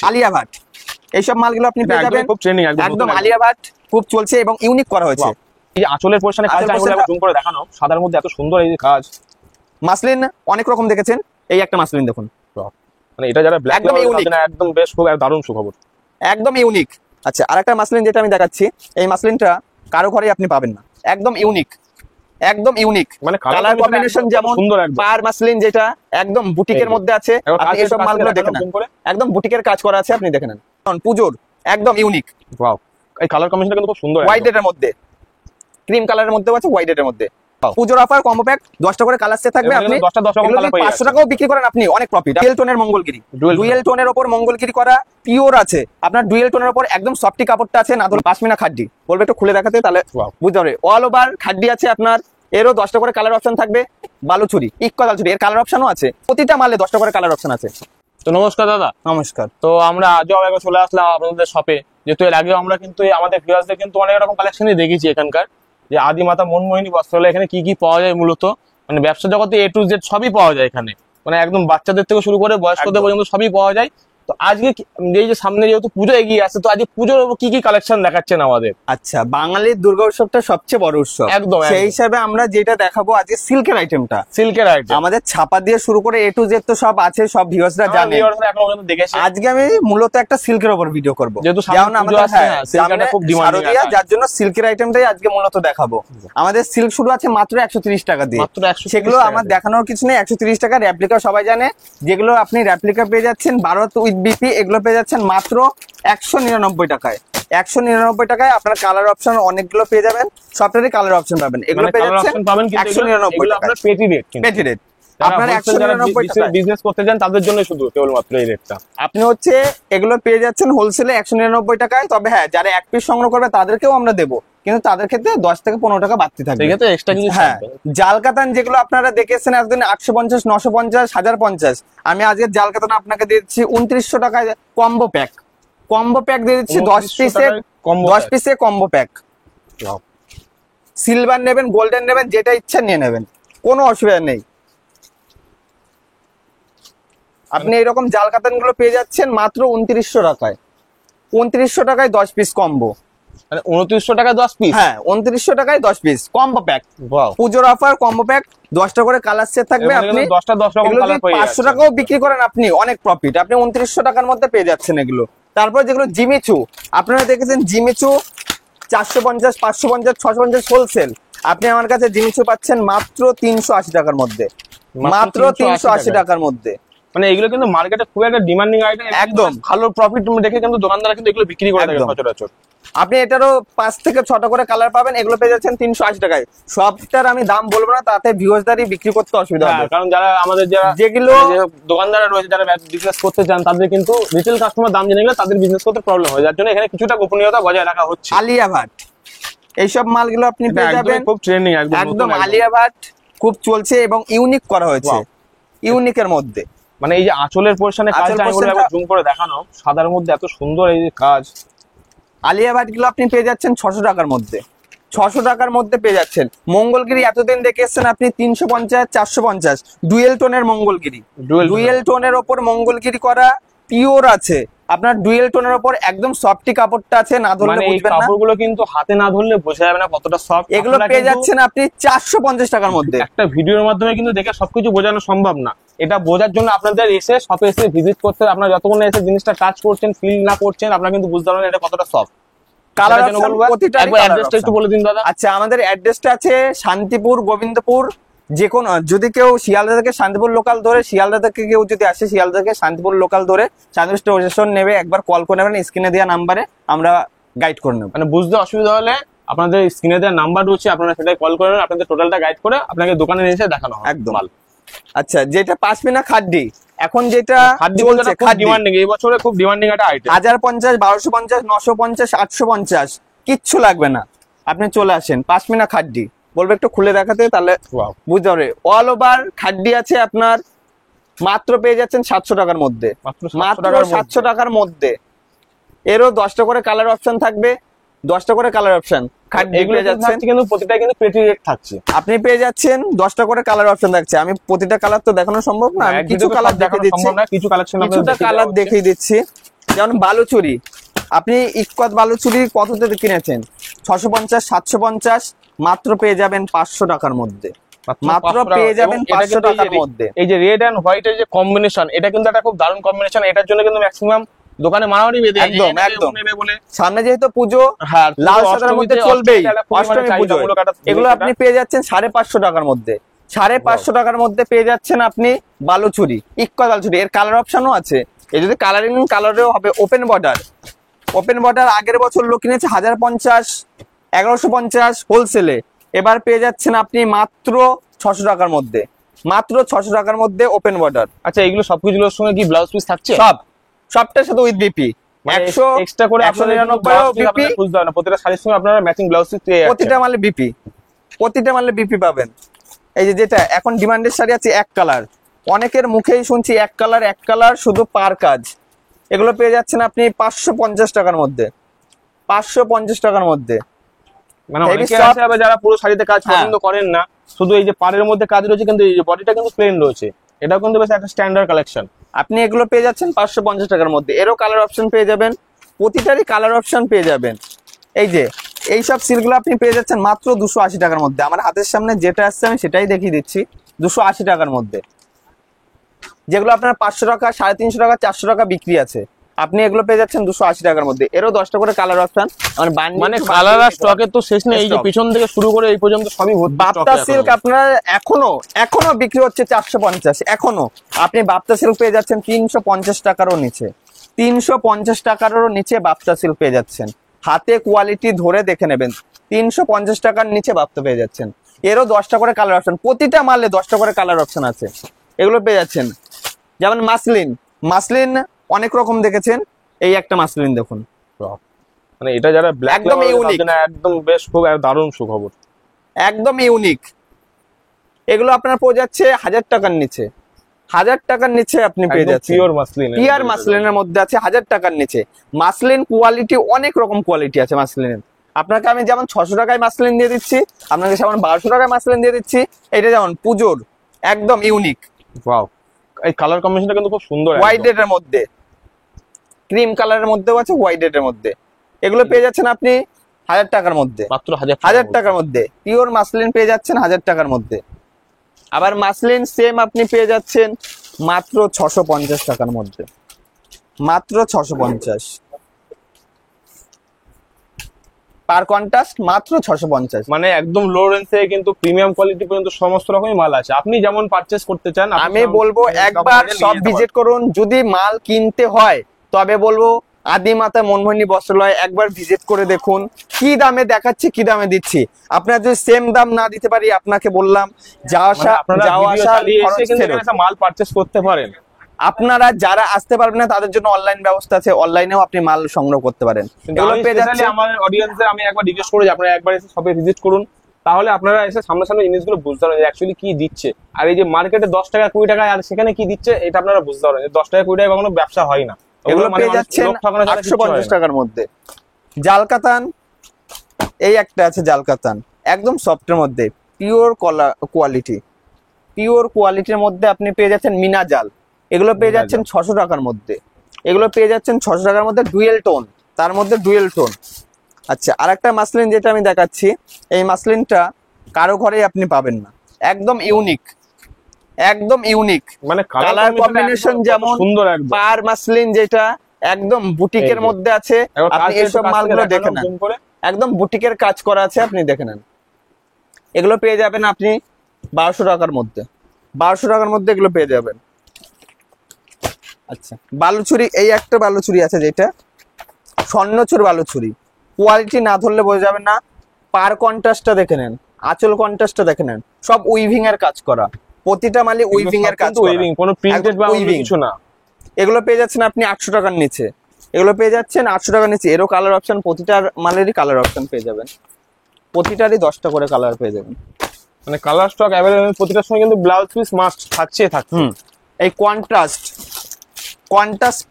আলিয়া ভাট এইসব মালগুলো আপনি পেয়ে যাবেন, খুব ট্রেন্ডিং একদম আলিয়া ভাট খুব চলছে এবং ইউনিক করা হয়েছে। এই আঁচলের পোরশনে কাজটা আমি জুম করে দেখানো, সাদার মধ্যে এত সুন্দর এই কাজ। মাসলিন অনেক রকম দেখেছেন, এই একটা মাসলিন দেখুন, মানে এটা যারা ব্ল্যাক একদম বেশ খুব দারুণ সুখবর, একদম ইউনিক। আচ্ছা, আরেকটা মাসলিন যেটা আমি দেখাচ্ছি, এই মাসলিনটা কারো ঘরে আপনি পাবেন না, একদম ইউনিক, একদম ইউনিক। মানে কালার কম্বিনেশন যেমন সুন্দর, পার মাসলিন যেটা একদম বুটিকের মধ্যে আছে, আপনি এসব মালগুলো দেখেন, একদম বুটিকের কাজ করা আছে, আপনি দেখে নেন। পুজোর একদম ইউনিক। ওয়াও, এই কালার কম্বিনেশনটা কিন্তু খুব সুন্দর, হোয়াইট এর মধ্যে, ক্রিম কালারের মধ্যে আছে, হোয়াইট এর মধ্যে। পুজোর অফার কম্বো প্যাক 10টা করে কালার সেট থাকবে, আপনি 500 টাকাও বিক্রি করেন, আপনি অনেক প্রফিট। ডুয়েল টোনের মঙ্গলগিরি, ডুয়েল টোনের উপর মঙ্গলগিরি করা পিওর আছে, আপনার ডুয়েল টোনের উপর একদম সফটি কাপড়টা আছে, না ধরুন পাশমিনা খাড্ডি বলবে, একটু খুলে দেখাতে তাহলে বুঝতে পারবে। অল ওভার খাড্ডি আছে আপনার, এরও 10টা করে কালার অপশন থাকবে। বালুচুরি, ইক্কাল চুরি, এর কালার অপশনও আছে, প্রতিটা মালে 10টা করে কালার অপশন আছে। তো নমস্কার দাদা। নমস্কার। তো আমরা আজও একবার চলে আসলাম আপনাদের শপে, যেহেতু এর আগেও আমরা কিন্তু আমাদের ভিউয়ার্সদের কিন্তু অনেক রকম কালেকশনই দেখেছি এখানকার, যে আদিমাতা মনমোহিনী বস্ত্রালয় এখানে কি কি পাওয়া যায় মূলত, মানে ব্যবসা জগতে A to Z সবই পাওয়া যায় এখানে, মানে একদম বাচ্চাদের থেকে শুরু করে বয়স্কদের পর্যন্ত সবই পাওয়া যায়। তো আজকে এই যে সামনে যেহেতু পুজো এগিয়ে আসছে, তো আজকে পুজোর কি কি কালেকশন দেখাচ্ছেন আমাদের? আচ্ছা, বাঙালির দুর্গা উৎসবটা সবচেয়ে বড় উৎসব, একদম সেই হিসাবে আমরা যেটা দেখাবো আজকে সিল্কের আইটেমটা। সিল্কের আইটেম আমাদের ছাপা দিয়ে শুরু করে A to Z তো সব আছে, সব ভিউয়ার্সরা জানে। আজকে আমি মূলত একটা সিল্কের উপর ভিডিও করব, যেমন আমাদের শারদীয়া, যার জন্য সিল্কের আইটেমটাই আজকে মূলত দেখাবো। আমাদের সিল্ক শুরু আছে মাত্র 130 টাকা দিয়ে, সেগুলো আমার দেখানোর কিছু নেই। 130 টাকা রেপ্লিকা সবাই জানে, যেগুলো আপনি রেপ্লিকা পেয়ে যাচ্ছেন ভারত উইথ বিপি, এগুলো পেয়ে যাচ্ছেন মাত্র 199 টাকায়। 199 টাকায় আপনার কালার অপশন অনেকগুলো পেয়ে যাবেন, সবটারই কালার অপশন পাবেন। এগুলো পেয়ে যাচ্ছেন 199 টাকা, পেটি রেট, পেটি রেট। আপনার 199 টাকা বিজনেস করতে যান তাদের জন্য শুধু কেবলমাত্র এই রেটটা। আপনি হচ্ছে এগুলো পেয়ে যাচ্ছেন হোলসেলে 199 টাকায়। তবে হ্যাঁ, যারা এক পিস সংগ্রহ করবে তাদেরকেও আমরা দেবো, কিন্তু তাদের ক্ষেত্রে 10 থেকে 15 টাকা বাড়তি থাকবে, ঠিক আছে, এক্সট্রা কিছু। হ্যাঁ, জাল কাতান যেগুলো আপনারা দেখেছেন একদিন 850, 950, 1050, আমি আজকে জাল কাতান আপনাকে দিচ্ছি 2900 টাকায় কম্বো প্যাক। কম্বো প্যাক দিয়ে দিচ্ছি 10 পিসে কম্বো প্যাক। সিলভার নেবেন, গোল্ডেন নেবেন, যেটা ইচ্ছা নিয়ে নেবেন, কোনো অসুবিধা নেই। আপনি এরকম জাল কাতান গুলো পেয়ে যাচ্ছেন মাত্র 2900 টাকায়। 2900 টাকায় 10 পিস কম্বো, মানে 2900 টাকায় 10 পিস। হ্যাঁ, 2900 টাকায় 10 পিস কম্বো প্যাক। পুজোর অফার কম্বো প্যাক, 10টা করে কালার সেট থাকবে। আপনি 10টা 10 রকম কালার পেয়ে যাচ্ছেন, 500 টাকাও বিক্রি করেন, আপনি অনেক প্রফিট। আপনি 2900 টাকার মধ্যে পেয়ে যাচ্ছেন এগুলো। তারপর যেগুলো জিমিচু, আপনারা দেখেছেন জিমিচু 450, 550, 650 হোলসেল, আপনি আমার কাছে জিমিচু পাচ্ছেন মাত্র 380 টাকার মধ্যে, মাত্র 380 টাকার মধ্যে। মানে এগুলো কিন্তু মার্কেটে খুব একটা ডিমান্ডিং আইটেম, একদম ভালো প্রফিট দেখে কিন্তু দোকানদাররা কিন্তু এগুলো বিক্রি করে থাকে সচরাচর। আপনি এটারও 5 থেকে 6টা করে কালার পাবেন, এগুলো পেয়ে যাচ্ছেন 380 টাকায়। সবটার আমি দাম বলবো না, তাতে ভিউয়ার্সদারই বিক্রি করতে অসুবিধা হবে, কারণ যারা আমাদের যেগুলো দোকানদাররা রয়েছে, যারা বিজনেস করতে চান, তাদের কিন্তু রিটেল কাস্টমার দাম জেনে গেলে তাদের বিজনেস করতে প্রবলেম হয়, যার জন্য এখানে কিছুটা গোপনীয়তা বজায় রাখা হচ্ছে। আলিয়া ভাট এইসব মালগুলো আপনি পেয়ে যাবেন, খুব ট্রেন্ডিং, একদম আলিয়া ভাট খুব চলছে এবং ইউনিক করা হয়েছে, ইউনিকের মধ্যে। মানে এই যে আঁচলের পোরশনে কাজটা আমি জুম করে দেখানো, সাদার মধ্যে এত সুন্দর এই যে কাজ। আলিয়া ভাট গুলো আপনি পেয়ে যাচ্ছেন 600 টাকার মধ্যে, 600 টাকার মধ্যে পেয়ে যাচ্ছেন। মঙ্গলগিরি এতদিন দেখে এসছেন আপনি 350, 450, ডুয়েল টোনের মঙ্গলগিরি, ডুয়েল টোনের ওপর মঙ্গলগিরি করা পিওর আছে, আপনার ডুয়েল টোনের উপর একদম সফটি কাপড়টা আছে, না ধরলে বুঝবেন না। কাপড়গুলো কিন্তু হাতে না ধরলে বোঝা যাবে না কতটা সফট। এগুলো পেয়ে যাচ্ছেন আপনি 450 টাকার মধ্যে। একটা ভিডিওর মাধ্যমে কিন্তু দেখে সবকিছু বোঝানো সম্ভব না, এটা বোঝার জন্য আপনাদের এসে শপে এসে ভিজিট করতে হবে। আপনারা যতক্ষণ এসে জিনিসটা টাচ করছেন, ফিল না করছেন, আপনারা কিন্তু বুঝতে পারবেন এটা কতটা সফট। কালার প্রতিটা অ্যাড্রেসটা একটু বলে দিন দাদা। আচ্ছা, আমাদের অ্যাড্রেসটা আছে শান্তিপুর, গোবিন্দপুর। যে কোন যদি কেউ শিয়ালদা থেকে শান্তিপুর লোকাল ধরে, শিয়ালদা থেকে কেউ যদি আসে শিয়ালদা থেকে শান্তিপুর লোকাল ধরে, শান্তিপুর স্টেশন নেবে, একবার কল করে নেবেন, স্ক্রিনে দেওয়া নাম্বারে আমরা গাইড করে নেব। মানে বুঝতে অসুবিধা হলে আপনাদের স্ক্রিনে দেওয়া নাম্বার রয়েছে, আপনারা সেটাই কল করে নেবেন, আপনাদের টোটালটা গাইড করে আপনাকে দোকানে এসে দেখানো হবে একদম। আচ্ছা, যেটা পাশমিনা খাড্ডি, এখন যেটা চলছে ডিমান্ডিং, এই বছরে খুব ডিমান্ডিং একটা আইটেম। 1050, 1250, 950, 850 কিচ্ছু লাগবে না, আপনি চলে আসেন। পাশমিনা খাড্ডি বলবে একটু খুলে দেখাতে, তাহলে বুঝতে পারবে। অল ওভার খাড্ডি আছে আপনার, মাত্র পেয়ে যাচ্ছেন 700 টাকার মধ্যে, মাত্র 700 টাকার মধ্যে। এরও 10টা করে কালার অপশন থাকবে, 10টা করে কালার অপশন খাড্ডি পেয়ে যাচ্ছেন, কিন্তু প্রতিটা কিন্তু পেটি রেট থাকছে। আপনি পেয়ে যাচ্ছেন 10টা করে কালার অপশন থাকছে। আমি প্রতিটা কালার তো দেখানো সম্ভব না, আমি কিছু কালার দেখিয়ে দিচ্ছি, কিছু কালেকশন কিছুটা কালার দেখিয়ে দিচ্ছি। যেমন বালুচুরি, আপনি ইক্কত বালুচুরি কততে কিনেছেন? 650, 750, মাত্র পেয়ে যাবেন 500 টাকার মধ্যে। মাত্র পেয়ে যাবেন 500 টাকার মধ্যে। এই যে রেড এন্ড হোয়াইট এর যে কম্বিনেশন, এটা কিন্তু একটা খুব দারুণ কম্বিনেশন। এটার জন্য কিন্তু ম্যাক্সিমাম দোকানে মারামারি বেঁধে একদম একদম। সামনে যেহেতু পুজো, লাল সাদার মধ্যে চলবেই, অষ্টমী পুজো, এগুলো আপনি পেয়ে যাচ্ছেন 550 টাকার মধ্যে। 550 টাকার মধ্যে পেয়ে যাচ্ছেন আপনি বালুচুরি, ইক্কত বালুচুরি। এর কালার অপশনও আছে, এই যদি কালারিং কালারেও হবে। ওপেন বর্ডার, ওপেন বর্ডার আগের বছর লোক কিনেছে 1050, 1150 হোলসেলে, এবার পেয়ে যাচ্ছেন আপনি মাত্র 600 টাকার মধ্যে। মাত্র 600 টাকার মধ্যে ওপেন বর্ডার। আচ্ছা, এগুলো সবকিছুর সঙ্গে কি ব্লাউজ পিস থাকছে? সবটার সাথে উইথ বিপি 100 এক্সট্রা করে 199 বিপি বুঝতে হবে না, প্রতিটা শাড়ির সঙ্গে আপনারা ম্যাচিং ব্লাউজ পিস পেয়ে যাচ্ছেন। প্রতিটা মালে বিপি পাবেন। এই যে যেটা এখন ডিমান্ডের শাড়ি আছে এক কালার, অনেকের মুখেই শুনছি এক কালার শুধু পার কাজ, এগুলো পেয়ে যাচ্ছেন আপনি 550 টাকার মধ্যে। 550 টাকার মধ্যে। মানে অনেকে আছে আবার যারা পুরো শাড়িতে কাজ পছন্দ করেন না, শুধু এই যে পাড়ের মধ্যে কাজ রয়েছে কিন্তু এই যে বডিটা কিন্তু প্লেন রয়েছে, এটাও কিন্তু বেশ একটা স্ট্যান্ডার্ড কালেকশন। আপনি এগুলো পেয়ে যাচ্ছেন 550 টাকার মধ্যে। এরও কালার অপশন পেয়ে যাবেন, প্রতিটারই কালার অপশন পেয়ে যাবেন। এই যে এইসব সিল্কগুলো আপনি পেয়ে যাচ্ছেন মাত্র 280 টাকার মধ্যে। আমার হাতের সামনে যেটা আসছে আমি সেটাই দেখিয়ে দিচ্ছি, 280 টাকার মধ্যে। যেগুলো আপনার 500 টাকা, 350 টাকা, 400 টাকা বিক্রি আছে, আপনি এগুলো পেয়ে যাচ্ছেন 280 টাকার মধ্যে। এরও 10টা করে কালার অপশন। মানে কালার আর স্টকের তো শেষ নেই, এই যে পিছন থেকে শুরু করে এই পর্যন্ত সবই বাপ্তা সিল্ক আপনার এখনো বিক্রি হচ্ছে 450। এখনো আপনি বাপ্তা সিল্ক পেয়ে যাচ্ছেন 350 টাকারও নিচে, 350 টাকারও নিচে বাপ্তা সিল্ক পেয়ে যাচ্ছেন। হাতে কোয়ালিটি ধরে দেখে নেবেন, 350 টাকার নিচে বাপ্তা পেয়ে যাচ্ছেন। এরও 10টা করে কালার অপশন, প্রতিটা মালে 10টা করে কালার অপশন আছে, এগুলো পেয়ে যাচ্ছেন। যেমন মাসলিন অনেক রকম দেখেছেন, এই একটা মাসলিন দেখুন, মানে এটা যারা ব্ল্যাক একদম ইউনিক, একদম বেশ খুব দারুণ সুখবর, একদম ইউনিক। এগুলো আপনার পেয়ে যাচ্ছে 1000 টাকার নিচে, 1000 টাকার নিচে আপনি পেয়ে যাচ্ছেন। পিওর মাসলিনের মধ্যে আছে 1000 টাকার নিচে। মাসলিন কোয়ালিটি অনেক রকম কোয়ালিটি আছে মাসলিনের। আপনাকে আমি যেমন 600 টাকায় মাসলিন দিয়ে দিচ্ছি, আপনাকে যেমন 1200 টাকায় মাসলিন দিয়ে দিচ্ছি। এটা যেমন পুজোর একদম ইউনিক। ওয়াও, এই কালার কম্বিনেশনটা কিন্তু খুব সুন্দর। হোয়াইট রেড এর মধ্যে, ক্রিম কালারের মধ্যেও আছে, হোয়াইট রেড এর মধ্যে। এগুলো পেয়ে যাচ্ছেন আপনি 1000 টাকার মধ্যে, মাত্র 1000 টাকার মধ্যে। পিওর মাসলিন পেয়ে যাচ্ছেন 1000 টাকার মধ্যে। আবার মাসলিন সেম আপনি পেয়ে যাচ্ছেন মাত্র 650 টাকার মধ্যে, মাত্র 650 পার কন্ট্রাস্ট, মাত্র 650। মানে একদম লো রেঞ্জে কিন্তু প্রিমিয়াম কোয়ালিটি পর্যন্ত সমস্ত রকমের মাল আছে। আপনি যেমন পারচেজ করতে চান, আমি বলবো একবার সব ভিজিট করুন। যদি মাল কিনতে হয় তবে বলবো আদিমাতা মনমোহিনী বস্ত্রালয় একবার ভিজিট করে দেখুন, কি দামে দেখাচ্ছি, কি দামে দিচ্ছি। আপনার যদি সেম দাম না দিতে পারি, আপনাকে বললাম যাওয়া আসা মাল পারচেজ করতে পারেন। আপনারা যারা আসতে পারবেন না তাদের জন্য অনলাইন ব্যবস্থা আছে, অনলাইনেও আপনি মাল সংগ্রহ করতে পারেন। আমার অডিয়েন্সে আমি একবার রিকোয়েস্ট করি যে আপনারা একবার এসে শপে ভিজিট করুন, তাহলে আপনারা এসে সামনাসামনি জিনিসগুলো বুঝতে পারবেন অ্যাকচুয়ালি কি দিচ্ছে। আর এই যে মার্কেটে 10 টাকা 20 টাকা আর সেখানে কি দিচ্ছে এটা আপনারা বুঝতে পারবেন। 10 টাকা 20 টাকা কখনো ব্যবসা হয় না। এগুলো পেয়ে যাচ্ছেন 850 টাকার মধ্যে। জালকাতান, এই একটা আছে জালকাতান, একদম সফটের মধ্যে, পিওর কোয়ালিটি, পিওর কোয়ালিটির মধ্যে আপনি পেয়ে যাচ্ছেন মিনা জাল। এগুলো পেয়ে যাচ্ছেন 600 টাকার মধ্যে। এগুলো পেয়ে যাচ্ছেন 600 টাকার মধ্যে, ডুয়েল টোন, তার মধ্যে ডুয়েল টোন। আচ্ছা, আরেকটা মাসলিন যেটা আমি দেখাচ্ছি, এই মাসলিনটা কারো ঘরেই আপনি পাবেন না, একদম ইউনিক, একদম ইউনিক। মানে কালার কম্বিনেশন যেমন সুন্দর, পার মাসলিন যেটা একদম বুটিকের মধ্যে আছে। আপনি এইসব মালগুলো দেখে নেন, একদম বুটিকের কাজ করা আছে, আপনি দেখে নেন। এগুলো পেয়ে যাবেন আপনি 1200 টাকার মধ্যে, 1200 টাকার মধ্যে এগুলো পেয়ে যাবেন। আচ্ছা, বালুচুরি, এই একটা বালুচুরি আছে যেটা স্বর্ণচুর বালুচুরি, কোয়ালিটি না ধরলে বোঝা যাবে না। পার কন্ট্রাস্টটা দেখে নেন, আঁচল কন্ট্রাস্টটা দেখে নেন, সব উইভিং এর কাজ করা, প্রতিটা মালে উইভিং এর কাজ, কোনো প্রিন্টেড বা কিছু না। এগুলো পেয়ে যাচ্ছেন আপনি 800 টাকার নিচে, এগুলো পেয়ে যাচ্ছেন 800 টাকার নিচে। এরও কালার অপশন, প্রতিটার মালেরই কালার অপশন পেয়ে যাবেন, প্রতিটারই 10টা করে কালার পেয়ে যাবেন। মানে কালার স্টক অ্যাভেলেবল, প্রতিটার সময় কিন্তু ব্লাউজ পিস মাস্ট থাকছে। এই কন্ট্রাস্ট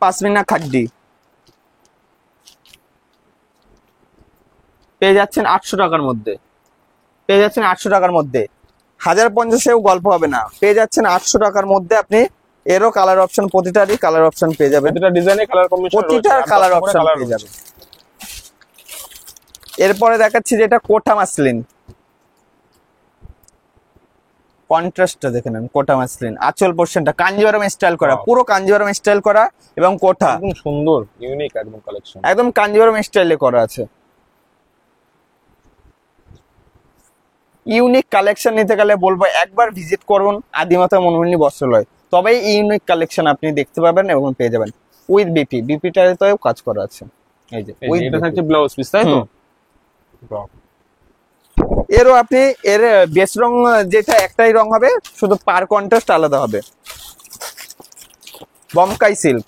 পাশমিনা খাড্ডি পেয়ে যাচ্ছেন 800 টাকার মধ্যে, পেয়ে যাচ্ছেন 800 টাকার মধ্যে। 1050-এও গল্প হবে না, পেয়ে যাচ্ছেন 800 টাকার মধ্যে আপনি এরও কালার অপশন, প্রতিটারই কালার অপশন পেয়ে যাবেন, প্রতিটা ডিজাইনে কালার কম্বিনেশন, প্রতিটার কালার অপশন পেয়ে যাবেন। এরপরে দেখাচ্ছি যেটা কোটা মাসলিন, কন্ট্রাস্টটা দেখে নেন, কোটা মাসলিন। আঁচল পোর্শনটা কাঞ্জিভারম স্টাইল করা, পুরো কাঞ্জিভারম স্টাইল করা এবং কোটা একদম সুন্দর ইউনিক একদম কালেকশন, একদম কাঞ্জিভারম স্টাইলে করা আছে। ইউনিক কালেকশন নিতে গেলে বলবো একবার ভিজিট করুন আদিমাতা মনমোহিনী বস্ত্রালয়, তবেই ইউনিক কালেকশন আপনি দেখতে পাবেন এবং পেয়ে যাবেন। উইথ বিপি, বিপিটাতেও কাজ করা আছে। এই যে এটা থাকছে ব্লাউজ পিস, তাই তো? এরও আপনি এর বেস রং যেটা একটাই রং হবে, শুধু পার কন্ট্রাস্ট আলাদা হবে। বমকাই সিল্ক,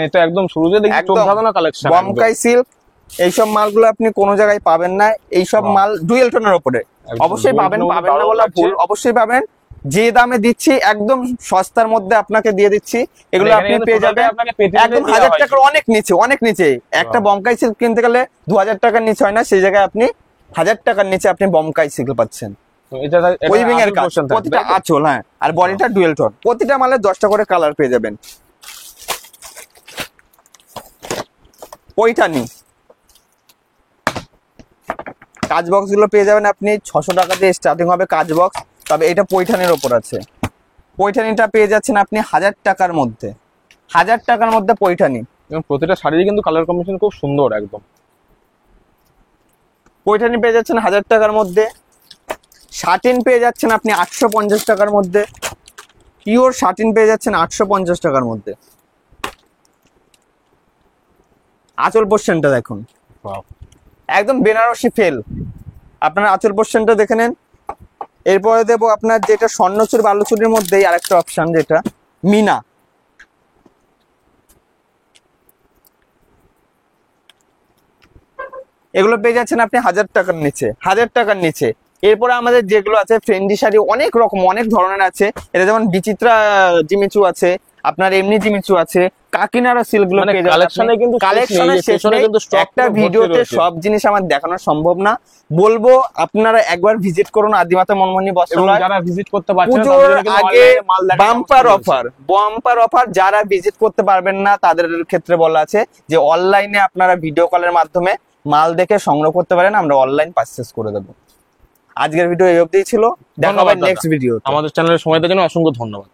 এটা একদম শুরুতে দেখি চোখ ধাঁধানো কালেকশন। বমকাই সিল্ক, এইসব মালগুলো আপনি কোনো জায়গায় পাবেন না। এইসব মাল ডুয়েল টোনের উপরে অবশ্যই পাবেন, পাবেন না বলা ভুল, অবশ্যই পাবেন। যে দামে দিচ্ছি একদম সস্তার মধ্যে আপনাকে দিয়ে দিচ্ছি, এগুলো আপনি পেয়ে যাবেন একদম 1000 টাকার অনেক নিচে, অনেক নিচে। একটা বমকাই সিল্ক কিনতে গেলে 2000 টাকার নিচে হয় না, সেই জায়গায় আপনি 1000 টাকার নিচে আপনি বমকাই সিল্ক পাচ্ছেন। উইভিং এর কাজ, প্রতিটা আঁচল, হ্যাঁ, আর বডিটা ডুয়েল টোন। প্রতিটা মালে 10টা করে কালার পেয়ে যাবেন। পৈঠানি কাজ বক্স গুলো পেয়ে যাবেন আপনি 600 টাকা দিয়ে স্টার্টিং হবে কাজ বক্স, তবে এটা পৈঠানির ওপর আছে। পৈঠানিটা পেয়ে যাচ্ছেন আপনি 1000 টাকার মধ্যে, 1000 টাকার মধ্যে পৈঠানি। এবং প্রতিটা শাড়ির কিন্তু কালার কম্বিনেশন খুব সুন্দর একদম। পৈঠানি পেয়ে যাচ্ছেন 1000 টাকার মধ্যে। শাটিন পেয়ে যাচ্ছেন আপনি 850 টাকার মধ্যে, পিওর শাটিন পেয়ে যাচ্ছেন 850 টাকার মধ্যে। আঁচল পোর্শনটা দেখুন, একদম বেনারসি ফেল। আপনার আঁচল পোর্শনটা দেখে নেন। এরপরে দেবো আপনার যেটা স্বর্ণচুর বালুচুরির মধ্যেই আরেকটা অপশন, যেটা মিনা। এগুলো পেয়ে যাচ্ছেন আপনি 1000 টাকার নিচে, 1000 টাকার নিচে। এরপরে আমাদের যেগুলো আছে ফ্রেন্ডি শাড়ি, অনেক রকম অনেক ধরনের আছে। এটা যেমন বিচিত্রা জিমিচু আছে, আপনার এমনি জিমিচু আছে, কাকিনাড়া সিল্ক গুলো পেয়ে যাবেন। কালেকশনের শেষ নেই, একটা ভিডিওতে সব জিনিস আমার দেখানো সম্ভব না। বলবো আপনারা একবার ভিজিট করুন আদিমাতা মনমোহিনী বস্ত্রালয়। যারা ভিজিট করতে পারছেন পুজোর আগে বাম্পার অফার, বাম্পার অফার। যারা ভিজিট করতে পারবেন না তাদের ক্ষেত্রে বলা আছে যে অনলাইনে আপনারা ভিডিও কলের মাধ্যমে মাল দেখে সংগ্রহ করতে পারেন, আমরা অনলাইন পারচেজ করে দেবো। আজকের ভিডিও এই অবধিই ছিল, দেখা হবে নেক্সট ভিডিও। আমাদের চ্যানেলের সময় দেওয়ার জন্য অসংখ্য ধন্যবাদ।